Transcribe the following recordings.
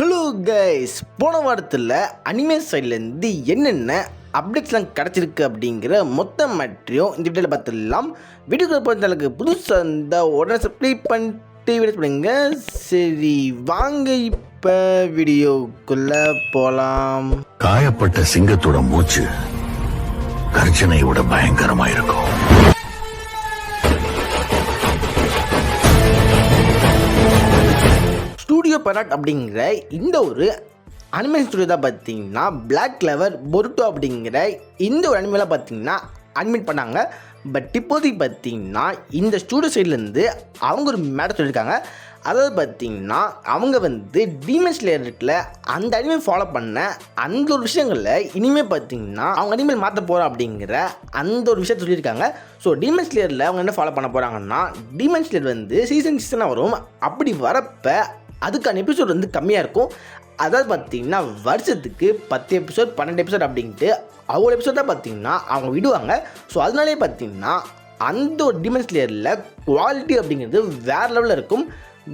Hello guys, போன வாரத்தில் anime சைட்லேருந்து என்னென்ன அப்டேட்ஸ்லாம் கிடச்சிருக்கு அப்படிங்கிற மொத்த மேட்ரியும் இந்த வீடியோவில் பார்த்துடலாம். வீடியோக்குள்ள பொறுத்தளவுக்கு புதுசாக இருந்தால் உடனே சப்ஸ்கிரைப் பண்ணிட்டு வீடியோ பண்ணுங்க. சரி வாங்க இப்போ வீடியோக்குள்ளே போகலாம். காயப்பட்ட சிங்கத்தோட மூச்சு கர்ஜனையோட பயங்கரமா இருக்கும். ஸ்டூடியோ பராட் அப்படிங்கிற இந்த ஒரு அனிமேஷன் ஸ்டுடியோ தான் பார்த்தீங்கன்னா பிளாக் கிளவர் பொருட்டோ அப்படிங்கிற இந்த ஒரு அனிமேலாம் பார்த்தீங்கன்னா அனிமேட் பண்ணாங்க. பட் இப்போதைக்கு பார்த்தீங்கன்னா இந்த ஸ்டூடியோ சைட்லேருந்து அவங்க ஒரு மேட்டர் சொல்லியிருக்காங்க. அதாவது பார்த்தீங்கன்னா அவங்க வந்து டீமன் ஸ்லேயர் இருக்குல்ல, அந்த அனிமேல் ஃபாலோ பண்ண அந்த ஒரு விஷயங்களில் இனிமேல் பார்த்தீங்கன்னா அவங்க அனிமேல் மாற்ற போகிறோம் அப்படிங்கிற அந்த ஒரு விஷயத்தை சொல்லியிருக்காங்க. ஸோ டீமன் ஸ்லேயரில் அவங்க என்ன ஃபாலோ பண்ண போகிறாங்கன்னா, டீமன் ஸ்லேயர் வந்து சீசனாக வரும். அப்படி வரப்போ அதுக்கான எபிசோட் வந்து கம்மியாக இருக்கும். அதாவது பார்த்தீங்கன்னா வருஷத்துக்கு 10 எபிசோட் 12 எபிசோட் அப்படின்ட்டு அவ்வளோ எபிசோட் தான் பார்த்தீங்கன்னா அவங்க விடுவாங்க. ஸோ அதனாலே பார்த்தீங்கன்னா அந்த ஒரு டீமன் ஸ்லேயரில் குவாலிட்டி அப்படிங்கிறது வேறு லெவலில் இருக்கும்.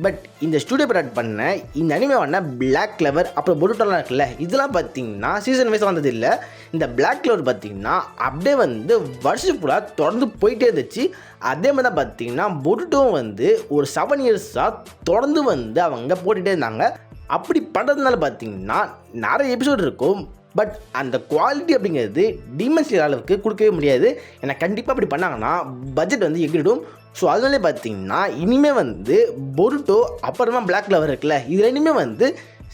பட் இந்த ஸ்டூடியோ ப்ராட் பண்ண இந்த அனிமேவான பிளாக் கிளவர் அப்புறம் பொருட்டோலாம் இருக்குல்ல, இதெல்லாம் பார்த்தீங்கன்னா சீசன் வைஸாக வந்தது இல்லை. இந்த பிளாக் கிளவர் பார்த்தீங்கன்னா அப்படியே வந்து வருஷம் ஃபுல்லாக தொடர்ந்து போயிட்டே இருந்துச்சு. அதே மாதிரி தான் பார்த்தீங்கன்னா பொருட்டோவும் வந்து ஒரு 7 இயர்ஸாக தொடர்ந்து வந்து அவங்க போட்டுகிட்டே இருந்தாங்க. அப்படி பண்ணுறதுனால பார்த்தீங்கன்னா நிறைய எபிசோட் இருக்கும். பட் அந்த குவாலிட்டி அப்படிங்கிறது டீமன் ஸ்லேயர் அளவுக்கு கொடுக்கவே முடியாது. ஏன்னா கண்டிப்பாக அப்படி பண்ணாங்கன்னா பட்ஜெட் வந்து எகிடும். ஸோ அதனாலே பார்த்தீங்கன்னா இனிமேல் வந்து பொருட்டோ அப்புறமா பிளாக் கிளவர் இருக்குல்ல, இது ரெண்டுமே வந்து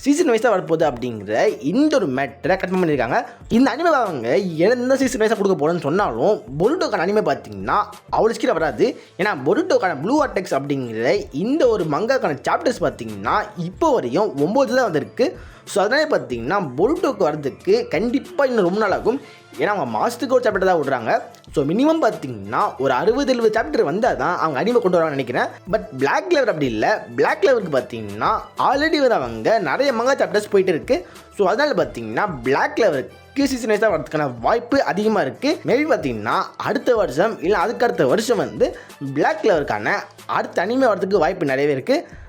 சீசன் வைஸாக வரப்போகுது அப்படிங்கிற இந்த ஒரு மேட்டரை கன்ஃபார்ம் பண்ணியிருக்காங்க. இந்த அனிமே அவங்க எந்த சீசன் வைஸாக கொடுக்க போகிறோன்னு சொன்னாலும் பொருட்டோக்கான அனிமே பார்த்தீங்கன்னா அவ்வளோ ஸ்கீராக வராது. ஏன்னா பொருட்டோக்கான ப்ளூ வார்டெக்ஸ் அப்படிங்கிற இந்த ஒரு மங்காக்கான சாப்டர்ஸ் பார்த்தீங்கன்னா இப்போ வரையும் 9 தான் வந்திருக்கு. ஸோ அதனாலே பார்த்தீங்கன்னா பொருட்டோக்கு வரதுக்கு கண்டிப்பாக இன்னும் ரொம்ப நாள் ஆகும். ஏன்னா அவங்க மாதத்துக்கு ஒரு சாப்டர் தான் விடுறாங்க. ஸோ மினிமம் பார்த்தீங்கன்னா ஒரு 60-70 சாப்டர் வந்தால் தான் அவங்க அனிமே கொண்டு வராங்கன்னு நினைக்கிறேன். பட் பிளாக் கிளவர் அப்படி இல்லை. பிளாக் கிளவருக்கு பார்த்தீங்கன்னா ஆல்ரெடி வந்து அவங்க நிறைய மங்கா சாப்டர்ஸ் போயிட்டு இருக்குது. ஸோ அதனால் பார்த்தீங்கன்னா பிளாக் கிளவருக்கு சீசன் வைஸாக வரதுக்கான வாய்ப்பு அதிகமாக இருக்குது. மேபி பார்த்தீங்கன்னா அடுத்த வருஷம் இல்லை அதுக்கு அடுத்த வருஷம் வந்து பிளாக் கிளவருக்கான அடுத்த அனிமே வரதுக்கு வாய்ப்பு நிறையவே இருக்குது.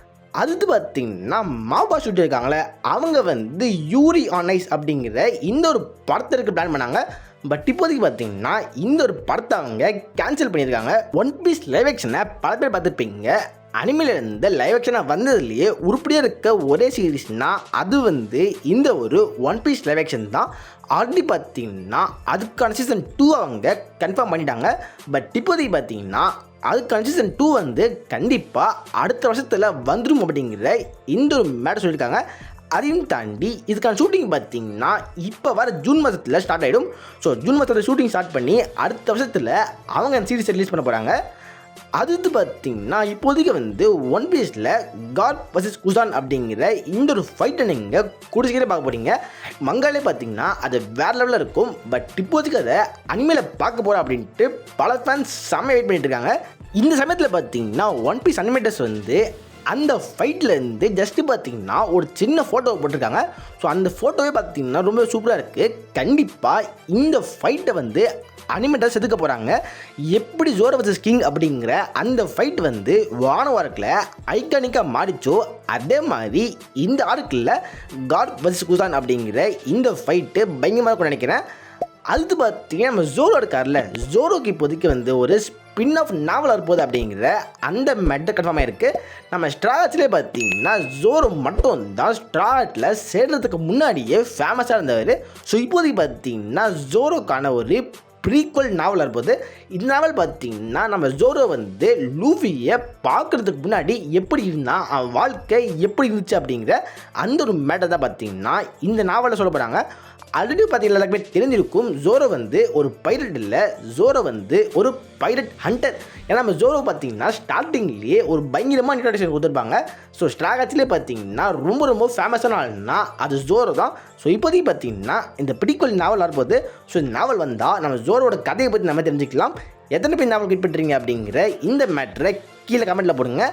அது பார்த்தீங்கன்னா மாபா ஷூட் இருக்காங்களே, அவங்க வந்து யூரி ஆன் ஐஸ் அப்படிங்கிற இந்த ஒரு படத்திற்கு பிளான் பண்ணாங்க. பட் இப்போதைக்கு பார்த்தீங்கன்னா இந்த ஒரு படத்தை அவங்க கேன்சல் பண்ணியிருக்காங்க. ஒன் பீஸ் லைவ் ஆக்ஷனை பல பேர் பார்த்துருப்பீங்க. அனிமேல இருந்த லைவ் ஆக்ஷனாக வந்ததுலேயே உருப்படியாக இருக்க ஒரே சீரீஸ்னால் அது வந்து இந்த ஒரு ஒன் பீஸ் லைவ் ஆக்ஷன் தான். ஆல்ரெடி பார்த்தீங்கன்னா அதுக்கான சீசன் 2 அவங்க கன்ஃபார்ம் பண்ணிட்டாங்க. பட் இப்போதைக்கு பார்த்தீங்கன்னா அதுக்கான சீசன் 2 வந்து கண்டிப்பாக அடுத்த வருஷத்தில் வந்துடும் அப்படிங்கிற இந்த ஒரு மேட்டர் சொல்லியிருக்காங்க. அதையும் தாண்டி இதுக்கான ஷூட்டிங் பார்த்தீங்கன்னா இப்போ வர ஜூன் மாதத்தில் ஸ்டார்ட் ஆகிடும். ஸோ ஜூன் மாதத்தில் ஷூட்டிங் ஸ்டார்ட் பண்ணி அடுத்த வருஷத்தில் அவங்க அந்த சீரீஸ் ரிலீஸ் பண்ண போகிறாங்க. அது பார்த்தீங்கன்னா இப்போதைக்கு வந்து ஒன் பீஸில் காட் வர்சஸ் குசான் அப்படிங்கிற இந்த ஒரு ஃபைட்டை நீங்கள் குடிச்சிக்கிட்டே பார்க்க போகிறீங்க. மங்காலே பார்த்தீங்கன்னா அது வேறு லெவலில் இருக்கும். பட் இப்போதைக்கு அதை அனிமேல பார்க்க போகிறோம் அப்படின்ட்டு பல ஃபேன்ஸ் செம்ம வெயிட் பண்ணிட்டு இருக்காங்க. இந்த சமயத்தில் பார்த்தீங்கன்னா ஒன் பீஸ் அனிமேட்டர்ஸ் வந்து அந்த ஃபைட்லேருந்து ஜஸ்ட்டு பார்த்தீங்கன்னா ஒரு சின்ன ஃபோட்டோ போட்டிருக்காங்க. ஸோ அந்த ஃபோட்டோவே பார்த்தீங்கன்னா ரொம்ப சூப்பராக இருக்குது. கண்டிப்பாக இந்த ஃபைட்டை வந்து அனிமேட்டர்ஸ் எதுக்க போகிறாங்க. எப்படி ஜோரோ வர்சஸ் கிங் அப்படிங்கிற அந்த ஃபைட் வந்து வான ஆர்க்கில் ஐகானிக்காக மாறிச்சோ அதே மாதிரி இந்த ஆர்க்கில் காட் வர்சஸ் குசான் அப்படிங்கிற இந்த ஃபைட்டு பயங்கரமாக இருக்கும்னு நினைக்கிறேன். அது பார்த்தீங்கன்னா நம்ம ஜோரோ இருக்கார்ல, ஜோரோக்கு இப்போதைக்கு வந்து ஒரு ஸ்பின் ஆஃப் நாவல் வரப்போகுது அப்படிங்கிற அந்த மேட்டர் கன்ஃபார்மாக இருக்குது. நம்ம ஸ்ட்ராட்ஸ்லேயே பார்த்தீங்கன்னா ஜோரோ மட்டும் தான் ஸ்ட்ராட்டில் சேர்றதுக்கு முன்னாடியே ஃபேமஸாக இருந்தவர். ஸோ இப்போதைக்கு பார்த்தீங்கன்னா ஜோரோக்கான ஒரு ப்ரீக்வல் நாவல் இருப்போது. இந்த நாவல் பார்த்தீங்கன்னா நம்ம ஜோரோ வந்து லூஃபியை பார்க்குறதுக்கு முன்னாடி எப்படி இருந்தால் அவன் வாழ்க்கை எப்படி இருந்துச்சு அப்படிங்கிற அந்த ஒரு மேட்டர் தான் பார்த்தீங்கன்னா இந்த நாவலில் சொல்ல போகிறாங்க. ஆல்ரெடி பார்த்தீங்கன்னா எல்லாருக்குமே தெரிஞ்சிருக்கும் ஜோரோ வந்து ஒரு பைரட் இல்லை, ஜோரோ வந்து ஒரு பைரட் ஹண்டர். ஏன்னா நம்ம ஜோரோ பார்த்தீங்கன்னா ஸ்டார்டிங்லேயே ஒரு பயங்கரமாக இன்ட்ரடக்ஷன் கொடுத்துருப்பாங்க. ஸோ ஸ்ட்ராகச்சிலே பார்த்தீங்கன்னா ரொம்ப ரொம்ப ஃபேமஸான ஆள்னா அது ஜோரோ தான். ஸோ இப்போதைக்கு பார்த்தீங்கன்னா இந்த பிடிக்கல் நாவல் வரும்போது ஸோ இந்த நாவல் வந்தால் நம்ம ஜோரோட கதையை பற்றி நம்ம தெரிஞ்சுக்கலாம். எத்தனை பேர் நாவல் கிட் பண்ணுறீங்க அப்படிங்கிற இந்த மேட்டரை கீழே கமெண்ட்டில் போடுங்க.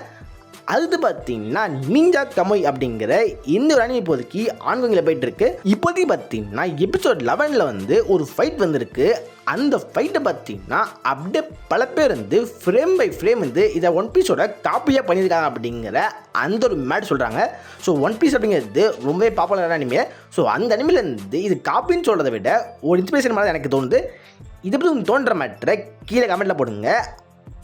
அடுத்து பார்த்தீங்கன்னா நிஞ்சா கமோய் அப்படிங்கிற இந்த ஒரு அனிமே இப்போதைக்கு ஆன்கோயிங்கில் போயிட்டு இருக்கு. இப்போதைக்கு பார்த்தீங்கன்னா எபிசோட் 11ல் வந்து ஒரு ஃபைட் வந்திருக்கு. அந்த ஃபைட்டை பார்த்தீங்கன்னா அப்படியே பல பேர் வந்து ஃப்ரேம் பை ஃப்ரேம் வந்து இதை ஒன் பீஸோட காப்பியாக பண்ணியிருக்காங்க அப்படிங்கிற அந்த ஒரு மேட் சொல்கிறாங்க. ஸோ ஒன் பீஸ் அப்படிங்கிறது ரொம்பவே பாப்புலரான அனிமே. ஸோ அந்த அனிமேலேருந்து இது காப்பின்னு சொல்கிறத விட ஒரு இன்ஸ்பிரேஷன் மாதிரி எனக்கு தோணுது. இதை பற்றி உங்களுக்கு தோன்ற மேட்ரை கீழே கமெண்ட்டில் போடுங்க.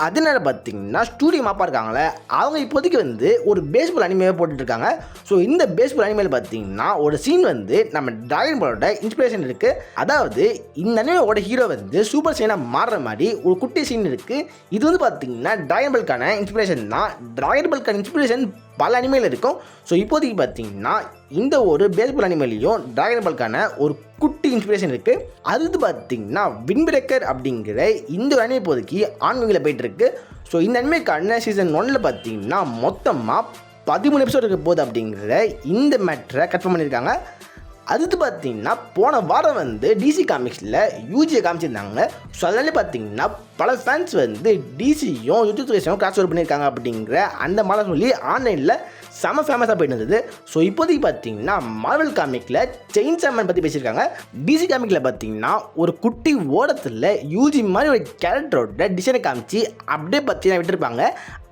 அதனால பார்த்தீங்கன்னா ஸ்டூடியோ மாப்பா இருக்காங்களே, அவங்க இப்போதைக்கு வந்து ஒரு பேஸ்பால் அனிமேவே போட்டுட்ருக்காங்க. ஸோ இந்த பேஸ்பால் அனிமேல பார்த்தீங்கன்னா ஒரு சீன் வந்து நம்ம டிராகன் பாலோட இன்ஸ்பிரேஷன் இருக்குது. அதாவது இந்த அனிமேவோட ஹீரோ வந்து சூப்பர் சைனாக மாறுற மாதிரி ஒரு குட்டி சீன் இருக்குது. இது வந்து பார்த்தீங்கன்னா டிராகன் பாலுக்கான இன்ஸ்பிரேஷன் தான். டிராகன் பாலுக்கான இன்ஸ்பிரேஷன் பல அனிமேல இருக்கும். ஸோ இப்போதைக்கு பார்த்தீங்கன்னா இந்த ஒரு பேஸ்பால் அனிமேலையும் டிராகன் பாலுக்கான ஒரு குட்டி இன்ஸ்பிரேஷன் இருக்குது. அடுத்து பார்த்தீங்கன்னா விண்ட் பிரேக்கர் அப்படிங்கிற இந்த ஒரு அனிமே இப்போதைக்கு ஆன்கோயிங்கில் போயிட்டுருக்கு. ஸோ இந்த அனிமேக்கான சீசன் 1ல் பார்த்தீங்கன்னா மொத்தமாக 13 எபிசோட் இருக்க போகுது அப்படிங்கிற இந்த மேட்டரை கன்ஃபார்ம் பண்ணியிருக்காங்க. அடுத்து பார்த்தீங்கன்னா போன வாரம் வந்து டிசி காமிக்ஸில் யூஜியை காமிச்சிருந்தாங்க. ஸோ அதனால பார்த்தீங்கன்னா பல ஃபேன்ஸ் வந்து டிசியும் யூடியூப் கிராஸ் ஓவர் பண்ணியிருக்காங்க அப்படிங்கிற அந்த மாதிரி சொல்லி ஆன்லைனில் செம ஃபேமஸாக போயிட்டு இருந்தது. ஸோ இப்போதைக்கு பார்த்தீங்கன்னா மார்வல் காமிக்கில் செயின்சா மேன் பற்றி பேசியிருக்காங்க. டிசி காமிக்கில் பார்த்தீங்கன்னா ஒரு குட்டி ஓடத்தில் யூஜி மாதிரி ஒரு கேரக்டரோட டிசைனை காமிச்சு அப்படியே பார்த்தீங்கன்னா விட்டுருப்பாங்க.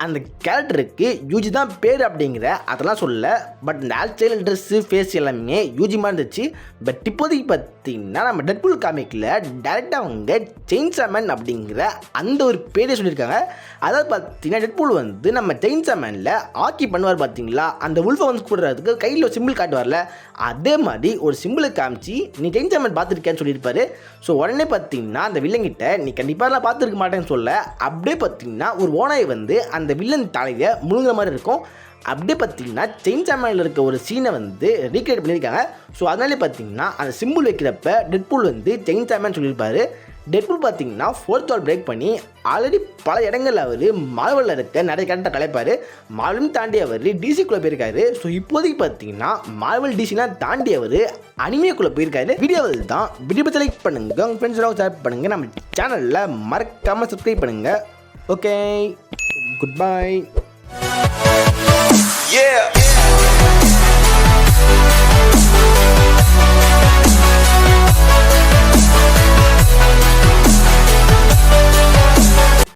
அந்த கேரக்டருக்கு யூஜி தான் பேர் அப்படிங்கிற அதெல்லாம் சொல்ல. பட் இந்த ஹேர் ஸ்டைல், ட்ரெஸ்ஸு, ஃபேஸ் எல்லாமே யூஜி மாதிரி இருந்துச்சு. பட் இப்போதைக்கு பார்த்தீங்கன்னா நம்ம டெட்பூல் காமிக்கில் டேரெக்டாக அவங்க செயின்சா மேன் அப்படிங்கிற அந்த ஒரு பேரே சொல்லியிருக்காங்க. அதாவது பார்த்தீங்கன்னா டெட்பூல் வந்து நம்ம செயின்சா மேனில் ஆக்கி பண்ணுவார் பார்த்தீங்களா, அந்த உல்ஃபை வந்து கூடுறதுக்கு கையில் ஒரு சிம்பிள் காட்டுவார்ல, அதே மாதிரி ஒரு சிம்பிளை காமிச்சு நீ செயின்சா மேன் பார்த்துருக்கேன்னு சொல்லியிருப்பாரு. ஸோ உடனே பார்த்தீங்கன்னா அந்த வில்லங்கிட்ட நீ கண்டிப்பாக நான் பார்த்துருக்க மாட்டேன்னு சொல்ல அப்படியே பார்த்தீங்கன்னா ஒரு ஓனாயை வந்து அந்த வில்லன் தலையை முழுங்குற மாதிரி இருக்கும். அப்படியே பார்த்தீங்கன்னா செயின்சா மேனில் இருக்க ஒரு சீனை வந்து ரீக்ரியேட் பண்ணியிருக்காங்க. ஸோ அதனாலே பார்த்தீங்கன்னா அந்த சிம்பிள் வைக்கிறப்ப டெட்பூல் வந்து செயின்சா மேன் சொல்லியிருப்பாரு. டெட்பூல் பார்த்தீங்கன்னா 4th வால் பிரேக் பண்ணி ஆல்ரெடி பல இடங்களில் அவர் மார்வலில் இருக்க நிறைய கேரக்டர் கலைப்பார். மார்வலும் தாண்டி அவர் டிசிக்குள்ளே போயிருக்காரு. ஸோ இப்போதைக்கு பார்த்தீங்கன்னா மார்வல் டிசிலாம் தாண்டி அவர் அனிமேக்குள்ளே போயிருக்காரு. வீடியோவில் தான் வீடியோ பற்றி லைக் பண்ணுங்கள், உங்கள் ஃப்ரெண்ட்ஸோட ஷேர் பண்ணுங்கள், நம்ம சேனலில் மறக்காமல் சப்ஸ்கிரைப் பண்ணுங்கள். Okay, good bye. Yeah.